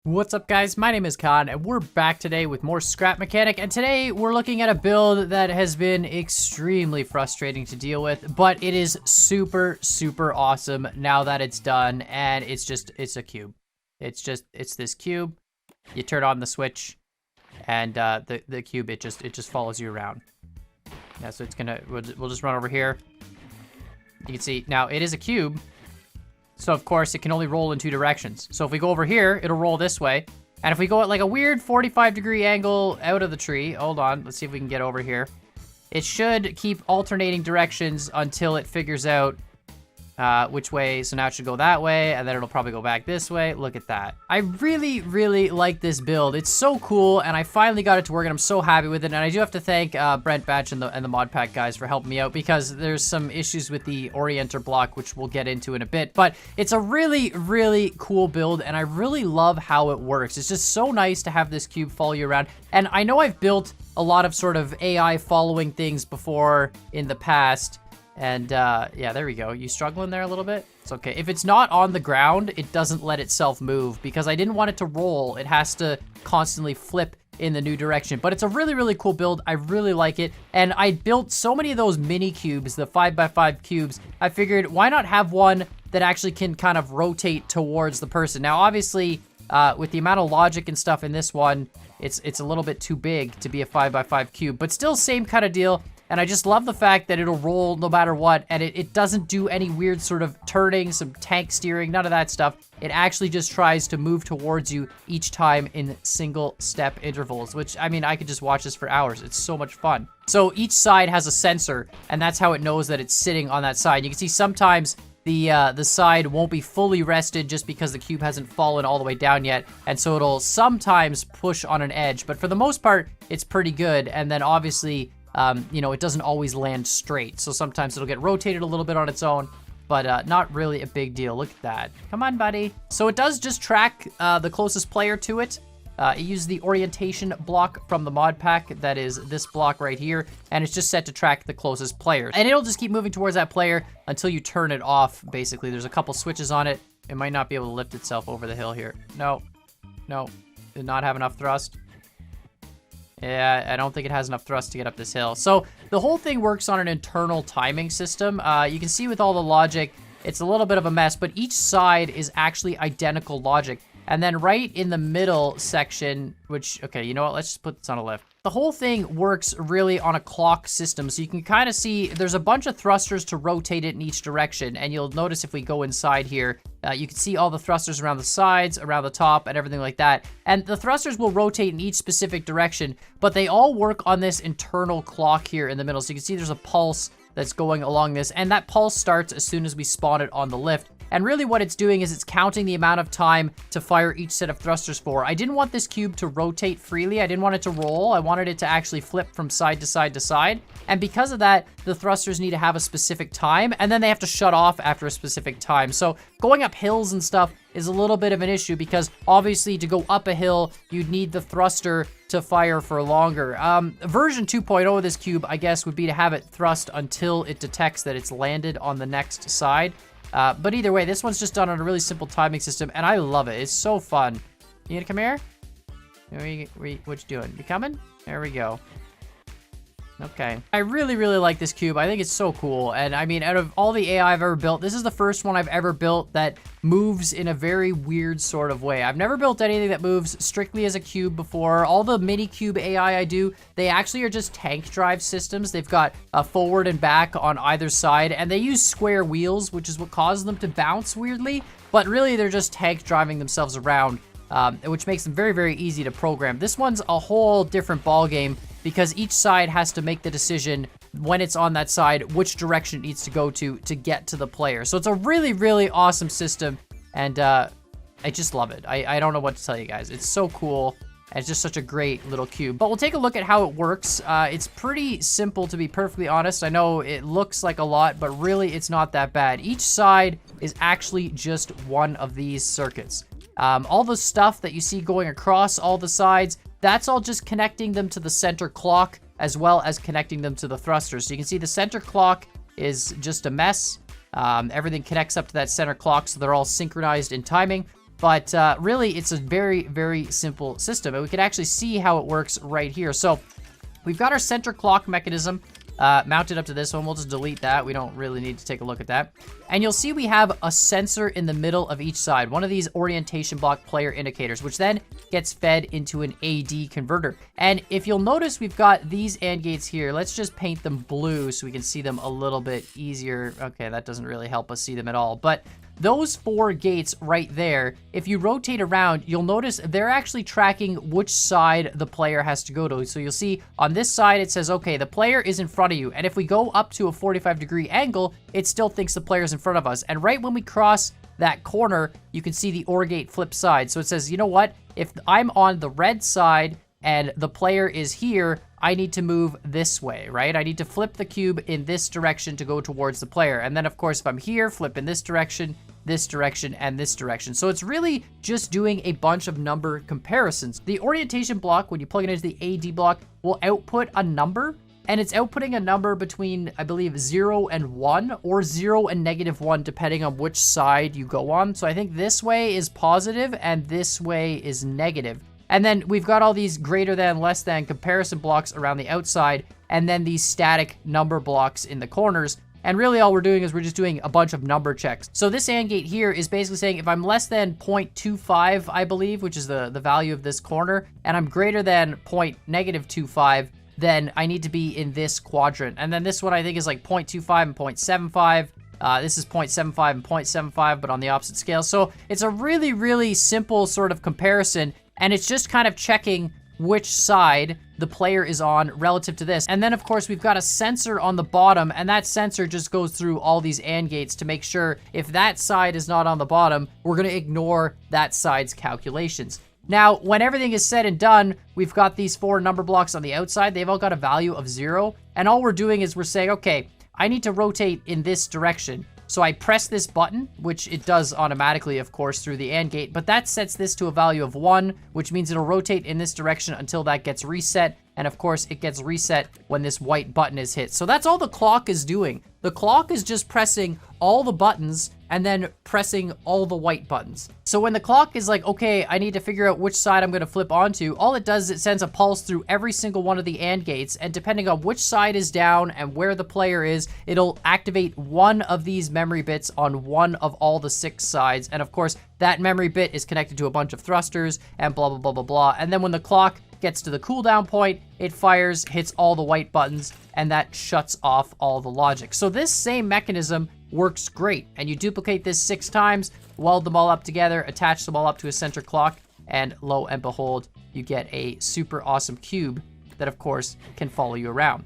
What's up, guys? My name is Khan and we're back today with more Scrap Mechanic, and today we're looking at a build that has been extremely frustrating to deal with, but it is super awesome now that it's done. And it's a cube. It's this cube. You turn on the switch and the cube, it just follows you around. Yeah, so we'll just run over here. You can see now it is a cube. So of course it can only roll in two directions. So if we go over here, it'll roll this way. And if we go at like a weird 45-degree angle out of the tree, hold on, let's see if we can get over here. It should keep alternating directions until it figures out which way. So now it should go that way, and then it'll probably go back this way. Look at that. I really like this build. It's so cool, and I finally got it to work, and I'm so happy with it. And I do have to thank Brent Batch and the Mod Pack guys for helping me out, because there's some issues with the Orienter block, which we'll get into in a bit. But it's a really cool build, and I really love how it works. It's just so nice to have this cube follow you around. And I know I've built a lot of sort of AI following things before in the past. And yeah, there we go. You struggling there a little bit? It's okay. If it's not on the ground, it doesn't let itself move, because I didn't want it to roll. It has to constantly flip in the new direction. But it's a really cool build. I really like it. And I built so many of those mini cubes, the 5x5 cubes. I figured, why not have one that actually can kind of rotate towards the person? Now, obviously, with the amount of logic and stuff in this one, it's a little bit too big to be a 5x5 cube, but still same kind of deal. And I just love the fact that it'll roll no matter what, and it doesn't do any weird sort of turning, some tank steering, none of that stuff. It actually just tries to move towards you each time in single step intervals, which, I mean, I could just watch this for hours. It's so much fun. So each side has a sensor, and that's how it knows that it's sitting on that side. You can see sometimes the side won't be fully rested just because the cube hasn't fallen all the way down yet, and so it'll sometimes push on an edge, but for the most part, it's pretty good. And then obviously, you know, it doesn't always land straight, so sometimes it'll get rotated a little bit on its own, but not really a big deal. Look at that. Come on, buddy. So it does just track the closest player to it. It uses the orientation block from the mod pack, that is this block right here, and it's just set to track the closest player. And it'll just keep moving towards that player until you turn it off, basically. There's a couple switches on it. It might not be able to lift itself over the hill here. No, did not have enough thrust. Yeah, I don't think it has enough thrust to get up this hill. So the whole thing works on an internal timing system. You can see with all the logic, it's a little bit of a mess, but each side is actually identical logic. And then right in the middle section, which, okay, you know what? Let's just put this on a lift. The whole thing works really on a clock system. So you can kind of see there's a bunch of thrusters to rotate it in each direction. And you'll notice if we go inside here, you can see all the thrusters around the sides, around the top, and everything like that. And the thrusters will rotate in each specific direction, but they all work on this internal clock here in the middle. So you can see there's a pulse that's going along this, and that pulse starts as soon as we spawn it on the lift. And really what it's doing is it's counting the amount of time to fire each set of thrusters for. I didn't want this cube to rotate freely. I didn't want it to roll. I wanted it to actually flip from side to side to side. And because of that, the thrusters need to have a specific time, and then they have to shut off after a specific time. So going up hills and stuff is a little bit of an issue, because obviously to go up a hill, you'd need the thruster to fire for longer. Version 2.0 of this cube, I guess, would be to have it thrust until it detects that it's landed on the next side. But either way, this one's just done on a really simple timing system, and I love it. It's so fun. You gonna come here? What you doing? You coming? There we go. Okay. I really like this cube. I think it's so cool. And I mean, out of all the AI I've ever built, this is the first one I've ever built that moves in a very weird sort of way. I've never built anything that moves strictly as a cube before. All the mini cube AI I do, they actually are just tank drive systems. They've got a forward and back on either side, and they use square wheels, which is what causes them to bounce weirdly. But really, they're just tank driving themselves around, which makes them very easy to program. This one's a whole different ball game, because each side has to make the decision when it's on that side, which direction it needs to go to get to the player. So it's a really awesome system, and I just love it. I don't know what to tell you guys. It's so cool, and it's just such a great little cube. But we'll take a look at how it works. It's pretty simple, to be perfectly honest. I know it looks like a lot, but really it's not that bad. Each side is actually just one of these circuits. All the stuff that you see going across all the sides, that's all just connecting them to the center clock, as well as connecting them to the thrusters. So you can see the center clock is just a mess. Everything connects up to that center clock, so they're all synchronized in timing. But really, it's a very, very simple system. And we can actually see how it works right here. So we've got our center clock mechanism mounted up to this one. We'll just delete that. We don't really need to take a look at that. And you'll see we have a sensor in the middle of each side, one of these orientation block player indicators, which then gets fed into an AD converter. And if you'll notice, we've got these AND gates here. Let's just paint them blue so we can see them a little bit easier. Okay, that doesn't really help us see them at all. But those 4 gates right there, if you rotate around, you'll notice they're actually tracking which side the player has to go to. So you'll see on this side, it says, okay, the player is in front of you. And if we go up to a 45-degree angle, it still thinks the player's in front of us. And right when we cross that corner, you can see the OR gate flip side. So it says, you know what? If I'm on the red side and the player is here, I need to move this way, right? I need to flip the cube in this direction to go towards the player. And then, of course, if I'm here, flip in this direction, and this direction. So it's really just doing a bunch of number comparisons. The orientation block, when you plug it into the AD block, will output a number, and it's outputting a number between, I believe, 0 and 1, or 0 and -1, depending on which side you go on. So I think this way is positive, and this way is negative. And then we've got all these greater than, less than comparison blocks around the outside, and then these static number blocks in the corners. And really all we're doing is we're just doing a bunch of number checks. So this AND gate here is basically saying if I'm less than 0.25, I believe, which is the value of this corner, and I'm greater than -0.25, then I need to be in this quadrant. And then this one I think is like 0.25 and 0.75. This is 0.75 and 0.75, but on the opposite scale. So it's a really, really simple sort of comparison, and it's just kind of checking which side the player is on relative to this. And then of course we've got a sensor on the bottom, and that sensor just goes through all these AND gates to make sure if that side is not on the bottom, we're gonna ignore that side's calculations. Now, when everything is said and done, we've got these 4 number blocks on the outside. They've all got a value of 0. And all we're doing is we're saying, okay, I need to rotate in this direction. So I press this button, which it does automatically, of course, through the AND gate, but that sets this to a value of 1, which means it'll rotate in this direction until that gets reset. And of course, it gets reset when this white button is hit. So that's all the clock is doing. The clock is just pressing all the buttons and then pressing all the white buttons. So when the clock is like, okay, I need to figure out which side I'm gonna flip onto, all it does is it sends a pulse through every single one of the AND gates, and depending on which side is down and where the player is, it'll activate one of these memory bits on one of all the 6 sides. And of course, that memory bit is connected to a bunch of thrusters and blah, blah, blah, blah, blah. And then when the clock gets to the cooldown point, it fires, hits all the white buttons, and that shuts off all the logic. So this same mechanism works great. And you duplicate this 6 times, weld them all up together, attach them all up to a center clock, and lo and behold, you get a super awesome cube that, of course, can follow you around.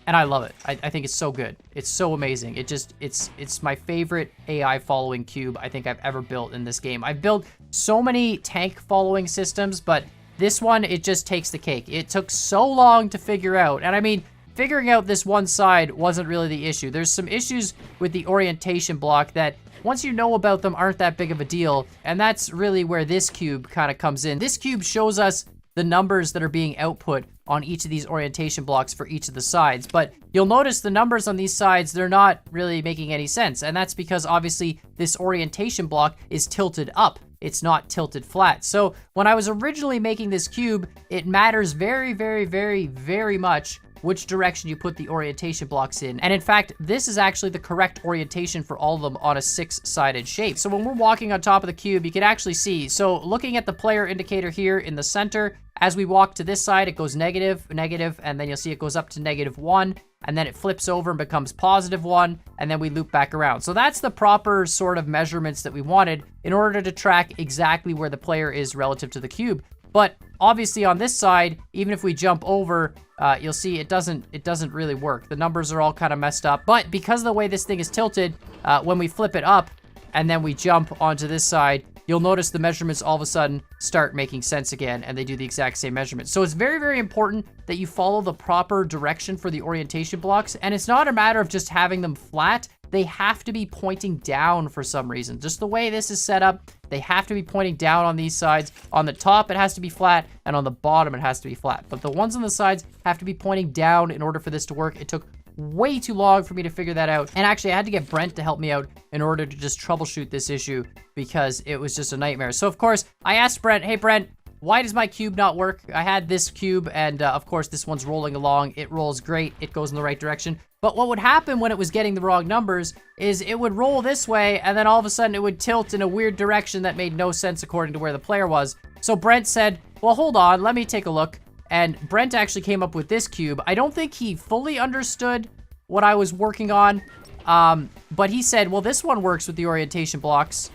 And I love it. I think it's so good. It's so amazing. It's my favorite AI following cube I think I've ever built in this game. I've built so many tank following systems, but this one, it just takes the cake. It took so long to figure out. And I mean, figuring out this one side wasn't really the issue. There's some issues with the orientation block that, once you know about them, aren't that big of a deal. And that's really where this cube kind of comes in. This cube shows us the numbers that are being output on each of these orientation blocks for each of the sides. But you'll notice the numbers on these sides, they're not really making any sense. And that's because obviously this orientation block is tilted up. It's not tilted flat. So when I was originally making this cube, it matters very, very, very, very much which direction you put the orientation blocks in. And in fact, this is actually the correct orientation for all of them on a 6-sided shape. So when we're walking on top of the cube, you can actually see, so looking at the player indicator here in the center, as we walk to this side, it goes negative, negative, and then you'll see it goes up to -1, and then it flips over and becomes +1, and then we loop back around. So that's the proper sort of measurements that we wanted in order to track exactly where the player is relative to the cube. But obviously on this side, even if we jump over, you'll see it doesn't really work. The numbers are all kind of messed up. But because of the way this thing is tilted, when we flip it up and then we jump onto this side, you'll notice the measurements all of a sudden start making sense again, and they do the exact same measurements. So it's very, very important that you follow the proper direction for the orientation blocks. And it's not a matter of just having them flat. They have to be pointing down for some reason. Just the way this is set up, they have to be pointing down on these sides. On the top, it has to be flat, and on the bottom, it has to be flat. But the ones on the sides have to be pointing down in order for this to work. It took way too long for me to figure that out. And actually, I had to get Brent to help me out in order to just troubleshoot this issue because it was just a nightmare. So, of course, I asked Brent, hey, Brent, why does my cube not work? I had this cube, and of course, this one's rolling along. It rolls great. It goes in the right direction. But what would happen when it was getting the wrong numbers is it would roll this way, and then all of a sudden it would tilt in a weird direction that made no sense according to where the player was. So Brent said, well, hold on, let me take a look. And Brent actually came up with this cube. I don't think he fully understood what I was working on, but he said, well, this one works with the orientation blocks.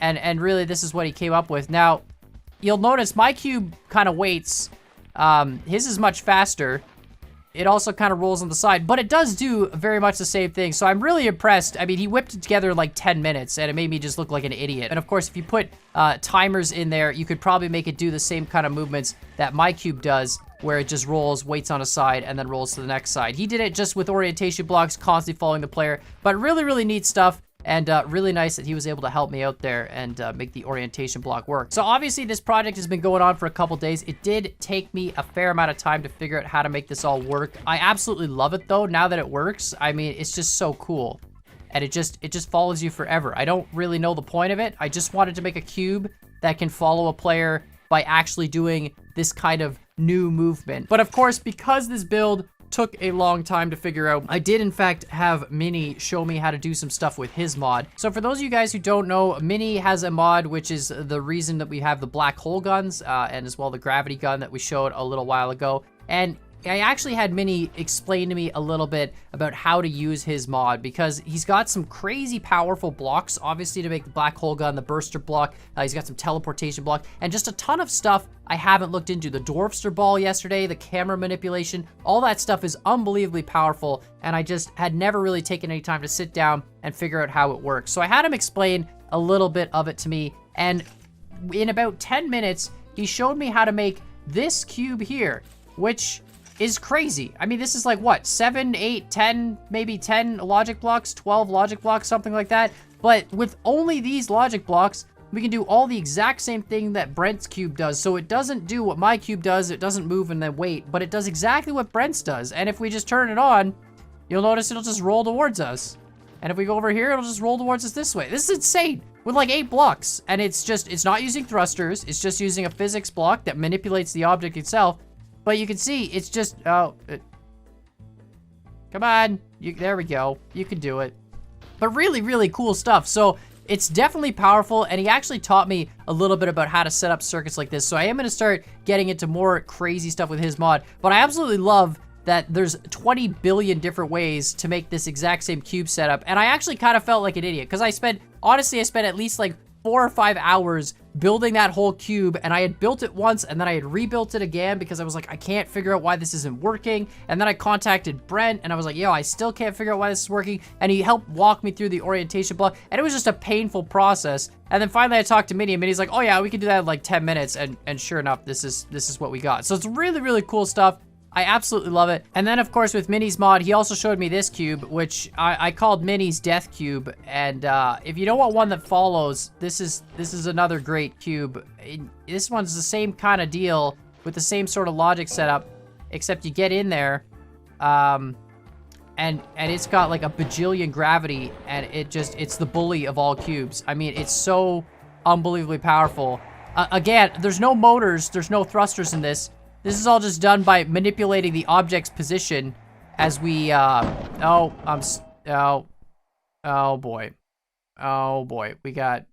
And really, this is what he came up with. Now, you'll notice my cube kind of waits. His is much faster. It also kind of rolls on the side, but it does do very much the same thing. So I'm really impressed. I mean, he whipped it together in like 10 minutes and it made me just look like an idiot. And of course, if you put timers in there, you could probably make it do the same kind of movements that my cube does, where it just rolls, waits on a side, and then rolls to the next side. He did it just with orientation blocks, constantly following the player, but really, really neat stuff. And really nice that he was able to help me out there and make the orientation block work. So obviously this project has been going on for a couple days. It did take me a fair amount of time to figure out how to make this all work. I absolutely love it though, now that it works. I mean, it's just so cool. And it just follows you forever. I don't really know the point of it. I just wanted to make a cube that can follow a player by actually doing this kind of new movement. But of course, because this build took a long time to figure out, I did in fact have Mini show me how to do some stuff with his mod. So for those of you guys who don't know, Mini has a mod which is the reason that we have the black hole guns and as well the gravity gun that we showed a little while ago. And I actually had Mini explain to me a little bit about how to use his mod because he's got some crazy powerful blocks, obviously to make the black hole gun, the burster block, he's got some teleportation block, and just a ton of stuff I haven't looked into. The Dwarfster ball yesterday, the camera manipulation, all that stuff is unbelievably powerful, and I just had never really taken any time to sit down and figure out how it works. So I had him explain a little bit of it to me, and in about 10 minutes, he showed me how to make this cube here, which is crazy. I mean, this is like what, 7, 8, 10, maybe 10 logic blocks, 12 logic blocks, something like that. But with only these logic blocks, we can do all the exact same thing that Brent's cube does. So it doesn't do what my cube does. It doesn't move and then wait, but it does exactly what Brent's does. And if we just turn it on, you'll notice it'll just roll towards us. And if we go over here, it'll just roll towards us this way. This is insane with like 8 blocks. And it's not using thrusters. It's just using a physics block that manipulates the object itself. But you can see, it's just, come on, there we go, you can do it. But really, really cool stuff. So it's definitely powerful, and he actually taught me a little bit about how to set up circuits like this. So I am gonna start getting into more crazy stuff with his mod, but I absolutely love that there's 20 billion different ways to make this exact same cube setup. And I actually kind of felt like an idiot, because honestly, I spent at least like 4 or 5 hours building that whole cube, and I had built it once and then I had rebuilt it again because I was like, I can't figure out why this isn't working. And then I contacted Brent and I was like, yo, I still can't figure out why this is working. And he helped walk me through the orientation block, and it was just a painful process. And then finally I talked to Mini, and Mini's like, oh yeah, we can do that in like 10 minutes. And sure enough, this is what we got. So it's really, really cool stuff. I absolutely love it. And then of course with Mini's mod, he also showed me this cube, which I called Mini's Death Cube. And if you don't want one that follows, this is another great cube. This one's the same kind of deal with the same sort of logic setup, except you get in there, and it's got like a bajillion gravity, and it's the bully of all cubes. I mean, it's so unbelievably powerful. Again, there's no motors, there's no thrusters in this. This is all just done by manipulating the object's position as we, oh boy, we got,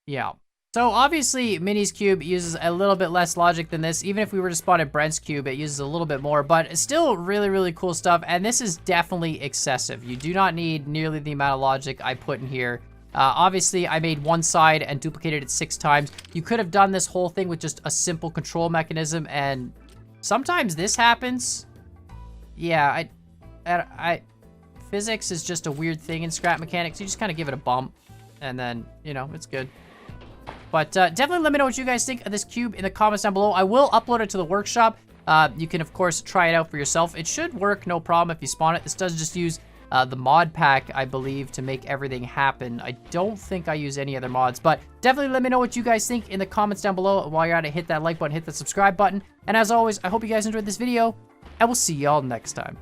yeah. So obviously Mini's cube uses a little bit less logic than this. Even if we were to spawn at Brent's cube, it uses a little bit more, but it's still really, really cool stuff. And this is definitely excessive. You do not need nearly the amount of logic I put in here. Obviously, I made one side and duplicated it 6 times. You could have done this whole thing with just a simple control mechanism, and sometimes this happens. Yeah, physics is just a weird thing in scrap mechanics. You just kind of give it a bump, and then, you know, it's good. But definitely let me know what you guys think of this cube in the comments down below. I will upload it to the workshop. You can, of course, try it out for yourself. It should work, no problem, if you spawn it. This does just use the mod pack, I believe, to make everything happen. I don't think I use any other mods, but definitely let me know what you guys think in the comments down below. While you're at it, hit that like button, hit the subscribe button. And as always, I hope you guys enjoyed this video, and we'll see y'all next time.